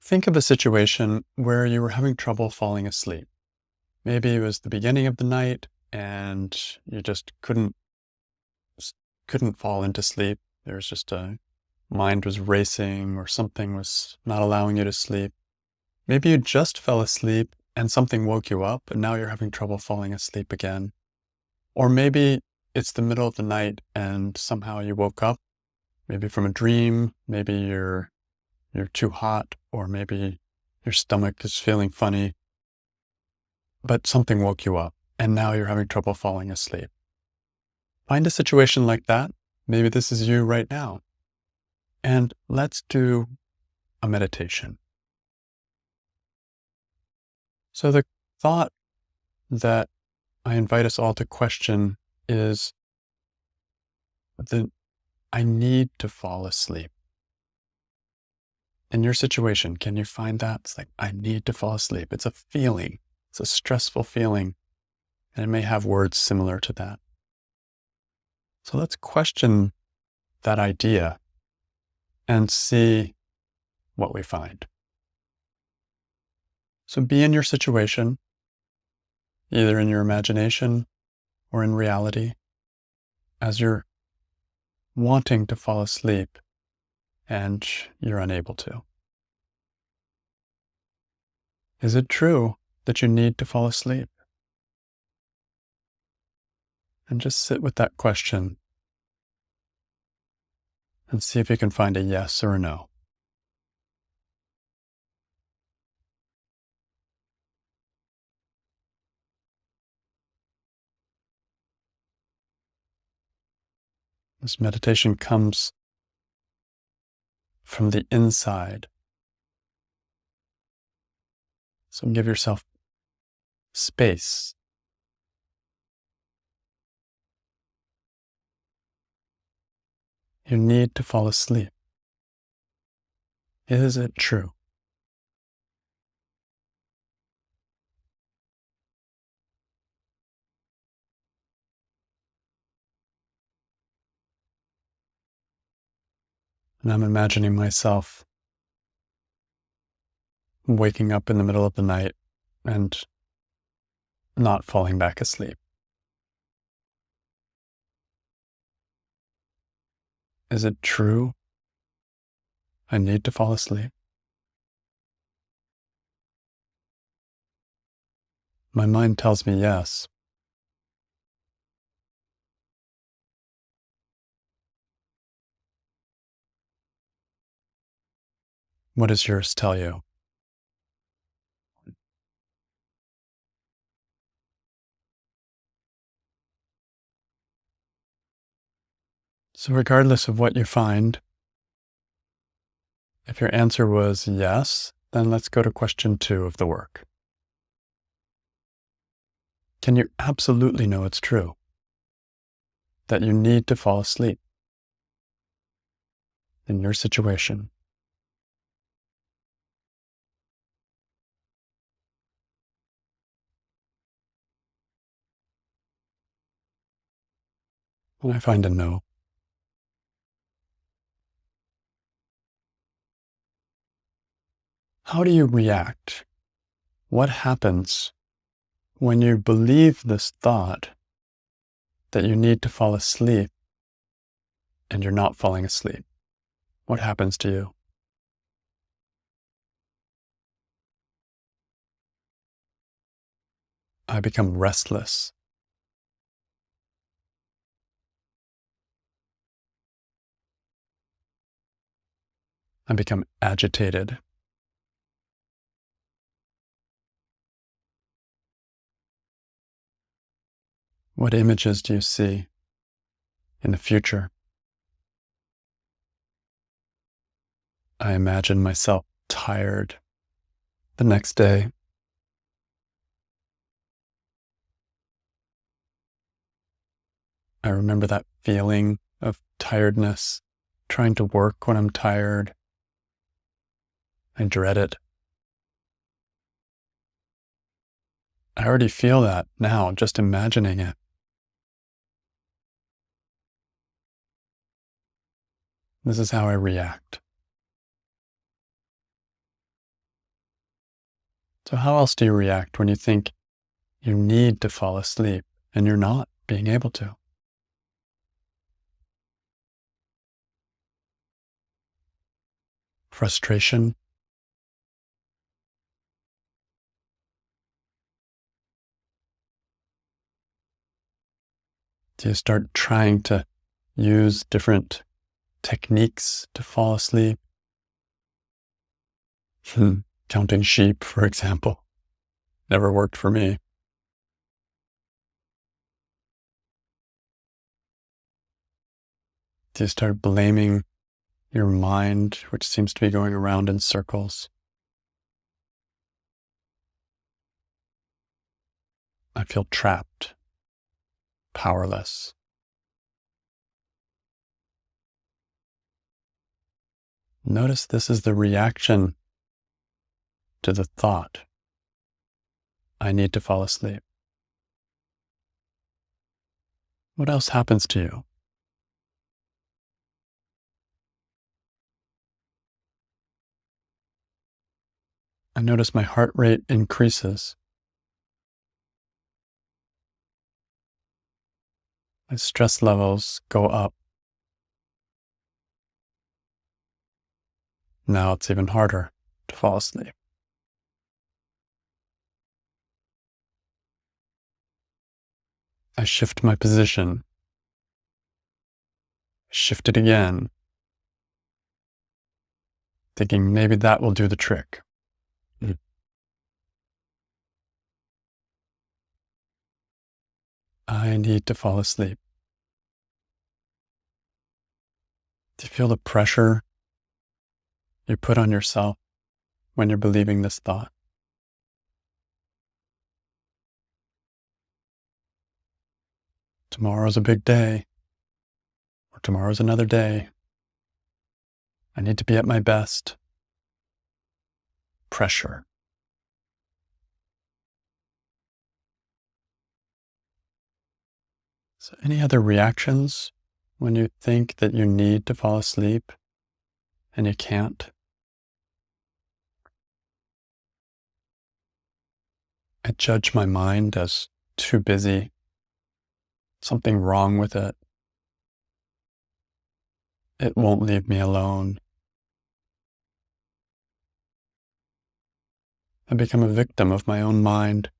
Think of a situation where you were having trouble falling asleep. Maybe it was the beginning of the night and you just s- couldn't fall into sleep. There was just a mind was racing or something was not allowing you to sleep. Maybe you just fell asleep and something woke you up and now you're having trouble falling asleep again. Or maybe it's the middle of the night and somehow you woke up, maybe from a dream, maybe you're too hot, or maybe your stomach is feeling funny, but something woke you up and now you're having trouble falling asleep. Find a situation like that. Maybe this is you right now. And let's do a meditation. So the thought that I invite us all to question is the I need to fall asleep. In your situation, can you find that? It's like, I need to fall asleep. It's a feeling. It's a stressful feeling. And it may have words similar to that. So let's question that idea and see what we find. So be in your situation, either in your imagination or in reality, as you're wanting to fall asleep and you're unable to. Is it true that you need to fall asleep? And just sit with that question and see if you can find a yes or a no. This meditation comes from the inside. So give yourself space. You need to fall asleep. Is it true? And I'm imagining myself waking up in the middle of the night and not falling back asleep. Is it true I need to fall asleep? My mind tells me yes. What does yours tell you? So regardless of what you find, if your answer was yes, then let's go to question 2 of the work. Can you absolutely know it's true that you need to fall asleep in your situation? And I find a no. How do you react? What happens when you believe this thought that you need to fall asleep and you're not falling asleep? What happens to you? I become restless. I become agitated. What images do you see in the future? I imagine myself tired the next day. I remember that feeling of tiredness, trying to work when I'm tired. I dread it. I already feel that now, just imagining it. This is how I react. So how else do you react when you think you need to fall asleep and you're not being able to? Frustration? Do you start trying to use different techniques to fall asleep? Counting sheep, for example, never worked for me. Do you start blaming your mind, which seems to be going around in circles? I feel trapped, powerless. Notice this is the reaction to the thought, I need to fall asleep. What else happens to you? I notice my heart rate increases. My stress levels go up. Now it's even harder to fall asleep. I shift my position. Shift it again, thinking maybe that will do the trick. I need to fall asleep. Do you feel the pressure you put on yourself when you're believing this thought? Tomorrow's a big day, or tomorrow's another day. I need to be at my best. Pressure. So any other reactions when you think that you need to fall asleep and you can't? I judge my mind as too busy, something wrong with it. It won't leave me alone. I become a victim of my own mind.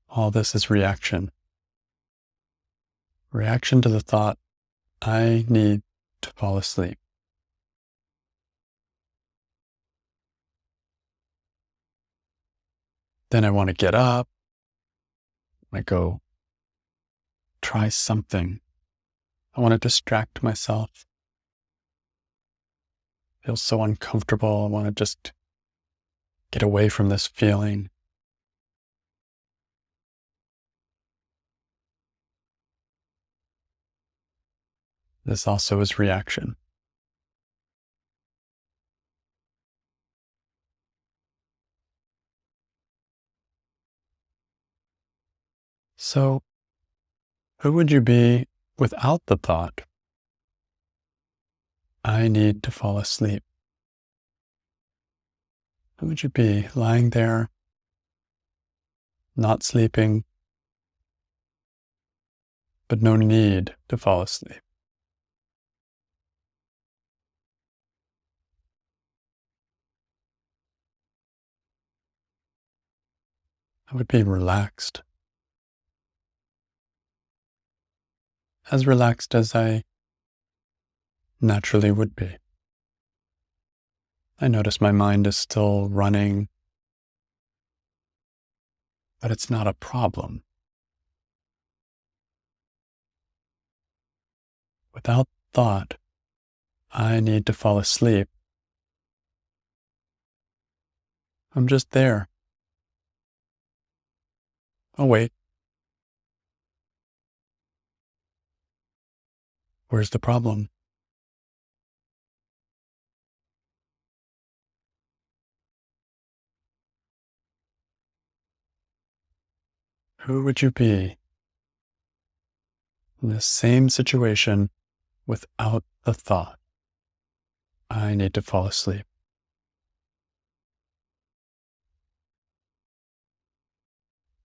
All this is reaction. Reaction to the thought, I need to fall asleep. Then I want to get up. I go try something. I want to distract myself. I feel so uncomfortable. I want to just get away from this feeling. This also is reaction. So, who would you be without the thought, I need to fall asleep? Who would you be lying there, not sleeping, but no need to fall asleep? I would be relaxed. As relaxed as I naturally would be. I notice my mind is still running, but it's not a problem. Without thought, I need to fall asleep. I'm just there. Oh, wait. Where's the problem? Who would you be in the same situation without the thought, I need to fall asleep.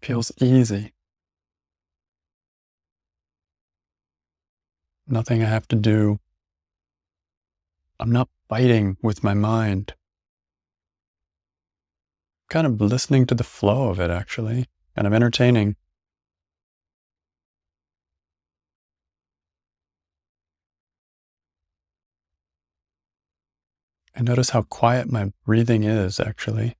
Feels easy. Nothing I have to do. I'm not fighting with my mind. Kind of listening to the flow of it, actually. Kind of entertaining. I notice how quiet my breathing is, actually.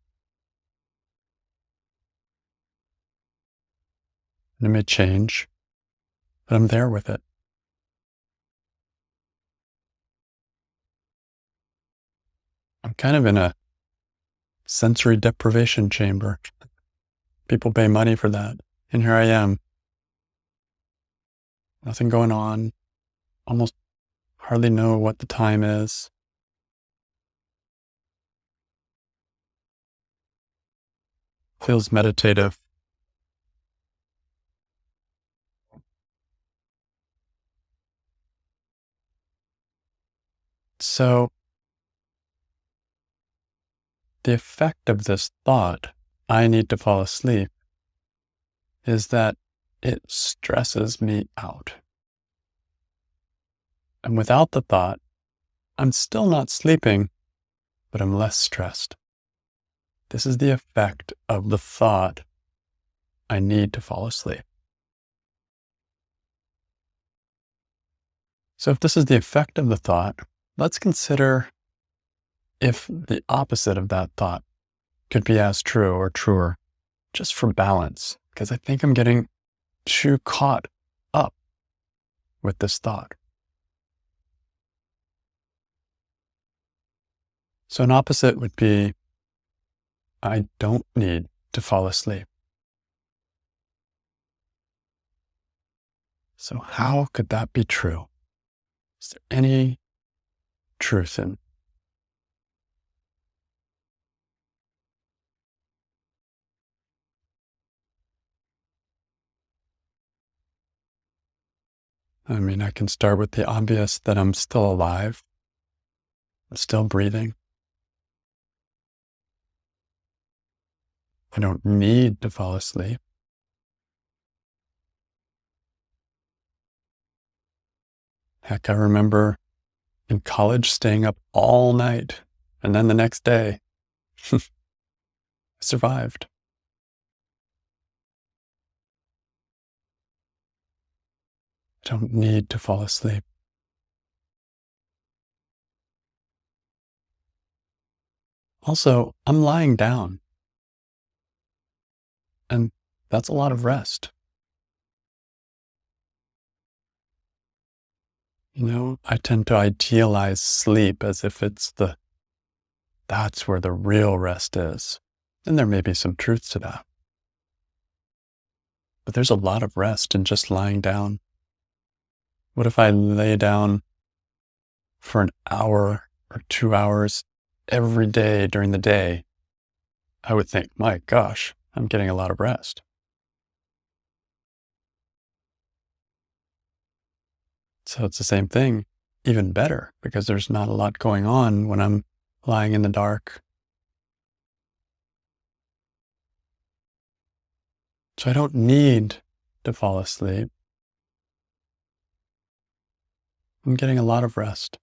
And it may change, but I'm there with it. I'm kind of in a sensory deprivation chamber. People pay money for that. And here I am. Nothing going on. Almost hardly know what the time is. Feels meditative. So the effect of this thought, I need to fall asleep, is that it stresses me out. And without the thought, I'm still not sleeping, but I'm less stressed. This is the effect of the thought, I need to fall asleep. So if this is the effect of the thought, let's consider if the opposite of that thought could be as true or truer, just for balance, because I think I'm getting too caught up with this thought. So an opposite would be, I don't need to fall asleep. So how could that be true? Is there any truth in? I mean, I can start with the obvious that I'm still alive. I'm still breathing. I don't need to fall asleep. Heck, I remember in college staying up all night, and then the next day, I survived. I don't need to fall asleep. Also, I'm lying down, and that's a lot of rest. I tend to idealize sleep as if that's where the real rest is. And there may be some truth to that. But there's a lot of rest in just lying down. What if I lay down for an hour or 2 hours every day during the day? I would think, my gosh, I'm getting a lot of rest. So it's the same thing, even better, because there's not a lot going on when I'm lying in the dark. So I don't need to fall asleep. I'm getting a lot of rest.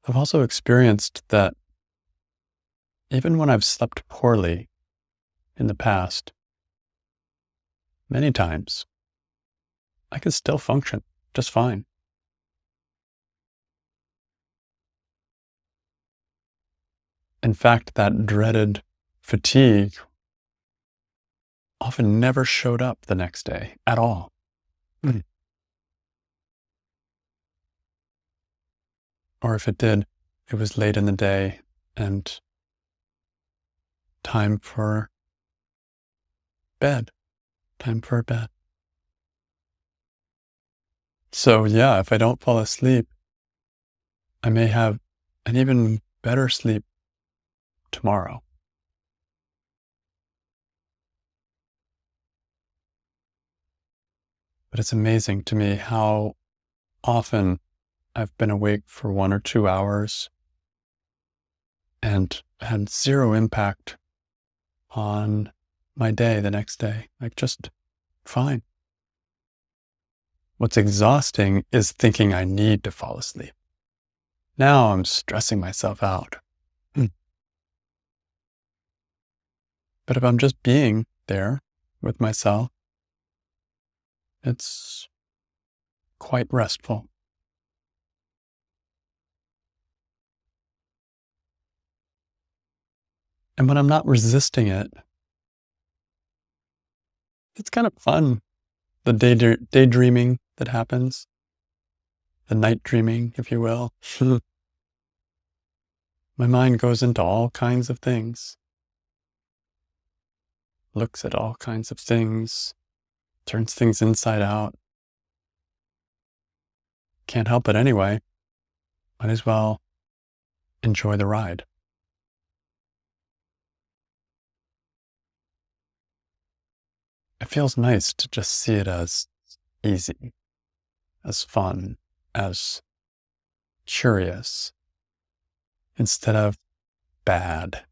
I've also experienced that even when I've slept poorly in the past, many times, I can still function just fine. In fact, that dreaded fatigue often never showed up the next day at all. Mm. Or if it did, it was late in the day and time for bed, time for bed. So yeah, if I don't fall asleep, I may have an even better sleep tomorrow. But it's amazing to me how often I've been awake for 1 or 2 hours and had zero impact on my day the next day. Like, just fine. What's exhausting is thinking I need to fall asleep. Now I'm stressing myself out. Mm. But if I'm just being there with myself, it's quite restful. And when I'm not resisting it, it's kind of fun. The daydreaming that happens, the night dreaming, if you will. My mind goes into all kinds of things, looks at all kinds of things, turns things inside out. Can't help it anyway. Might as well enjoy the ride. It feels nice to just see it as easy, as fun, as curious, instead of bad.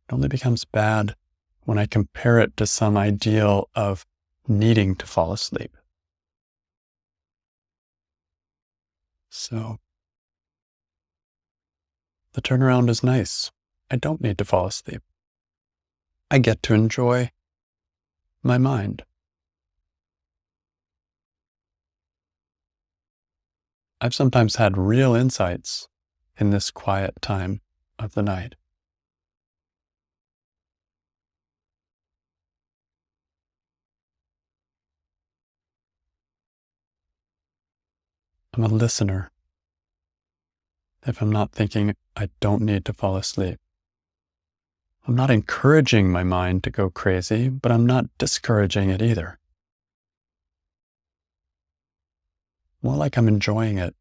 It only becomes bad when I compare it to some ideal of needing to fall asleep. So the turnaround is nice. I don't need to fall asleep. I get to enjoy my mind. I've sometimes had real insights in this quiet time of the night. I'm a listener if I'm not thinking I don't need to fall asleep. I'm not encouraging my mind to go crazy, but I'm not discouraging it either. More like I'm enjoying it.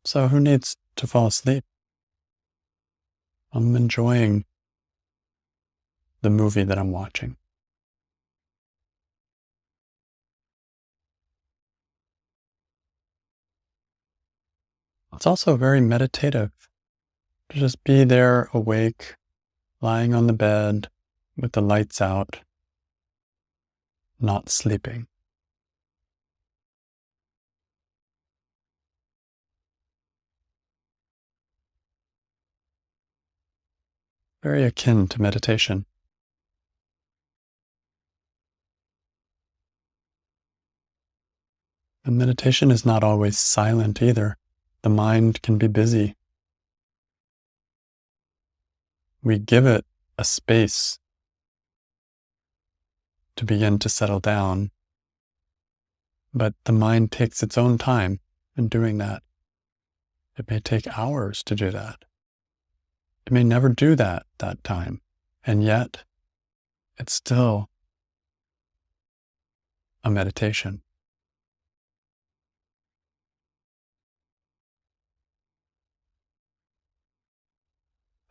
So who needs to fall asleep? I'm enjoying the movie that I'm watching. It's also very meditative to just be there awake, lying on the bed with the lights out, not sleeping. Very akin to meditation. And meditation is not always silent either. The mind can be busy. We give it a space to begin to settle down, but the mind takes its own time in doing that. It may take hours to do that. It may never do that time, and yet it's still a meditation.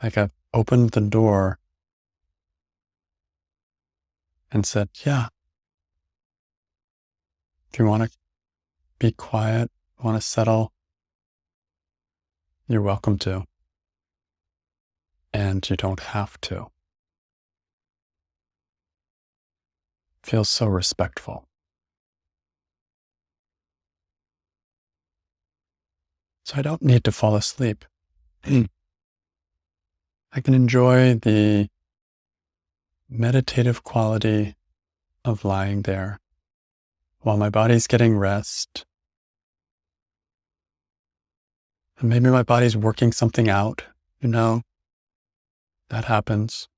Like, I've opened the door and said, yeah, if you want to be quiet, want to settle, you're welcome to. And you don't have to. Feels so respectful. So I don't need to fall asleep. I can enjoy the meditative quality of lying there while my body's getting rest. And maybe my body's working something out, that happens.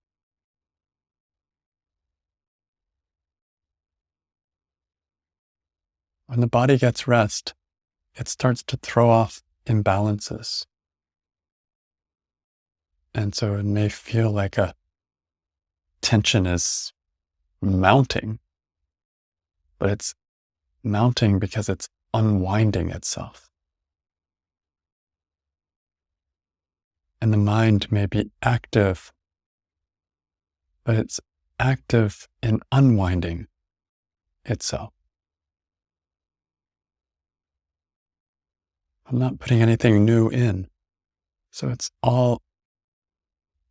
When the body gets rest, it starts to throw off imbalances. And so it may feel like a tension is mounting, but it's mounting because it's unwinding itself. And the mind may be active, but it's active in unwinding itself. I'm not putting anything new in, so it's all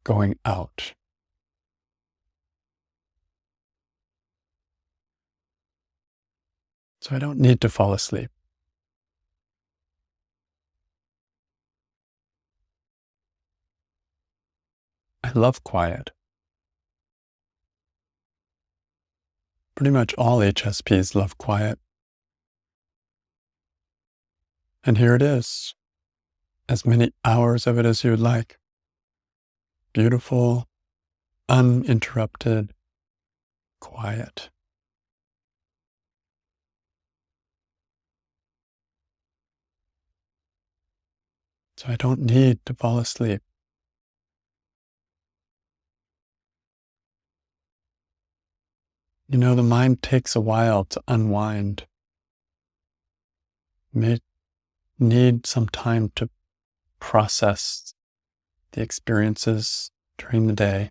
going out. So I don't need to fall asleep. I love quiet. Pretty much all HSPs love quiet. And here it is, as many hours of it as you would like. Beautiful, uninterrupted, quiet. So I don't need to fall asleep. You know, the mind takes a while to unwind. It may need some time to process the experiences during the day.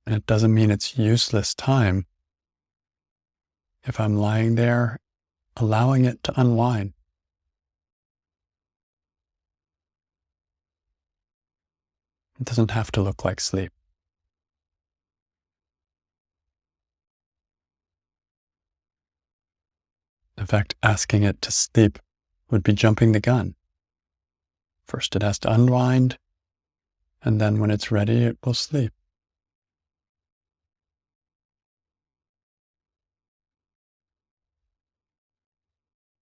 And it doesn't mean it's useless time if I'm lying there, allowing it to unwind. It doesn't have to look like sleep. In fact, asking it to sleep would be jumping the gun. First it has to unwind, and then when it's ready, it will sleep.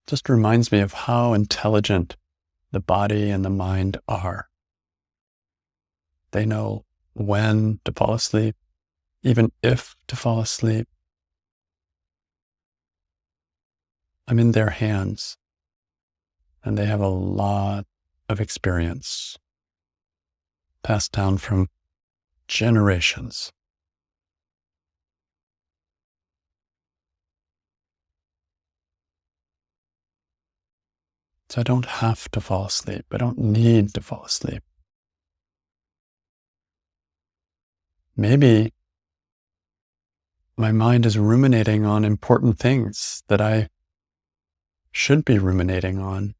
Just reminds me of how intelligent the body and the mind are. They know when to fall asleep, even if to fall asleep. I'm in their hands, and they have a lot of experience passed down from generations. So I don't have to fall asleep. I don't need to fall asleep. Maybe my mind is ruminating on important things that I should be ruminating on.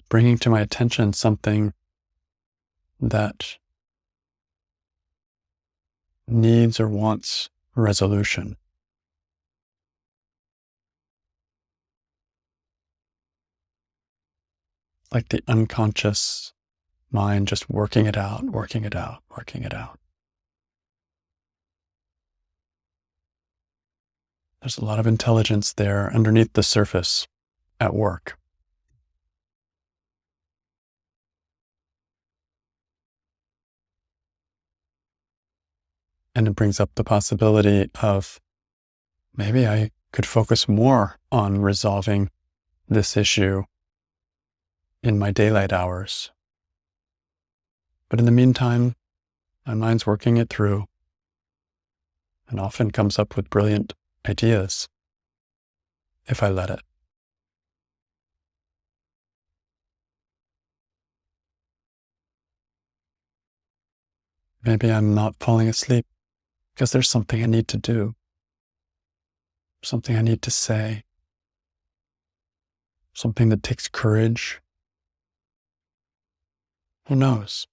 Bringing to my attention something that needs or wants resolution. Like the unconscious mind just working it out, working it out, working it out. There's a lot of intelligence there underneath the surface at work. And it brings up the possibility of maybe I could focus more on resolving this issue in my daylight hours. But in the meantime, my mind's working it through and often comes up with brilliant ideas if I let it. Maybe I'm not falling asleep because there's something I need to do, something I need to say, something that takes courage. Who knows?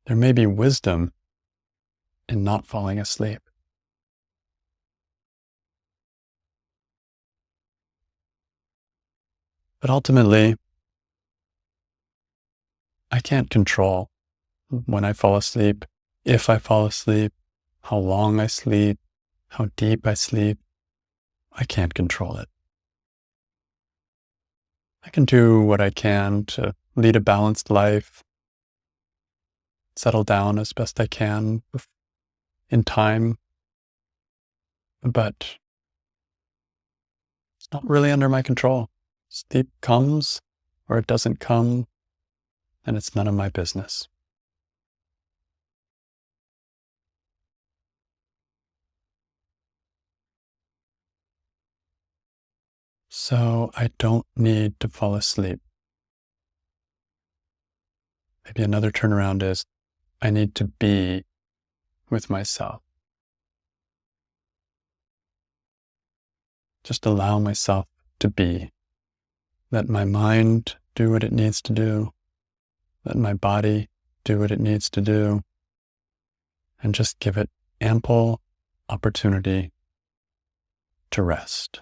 There may be wisdom in not falling asleep. But ultimately, I can't control when I fall asleep, if I fall asleep, how long I sleep, how deep I sleep. I can't control it. I can do what I can to lead a balanced life, settle down as best I can in time, but it's not really under my control. Sleep comes or it doesn't come, and it's none of my business. So I don't need to fall asleep. Maybe another turnaround is I need to be with myself. Just allow myself to be. Let my mind do what it needs to do. Let my body do what it needs to do. And just give it ample opportunity to rest.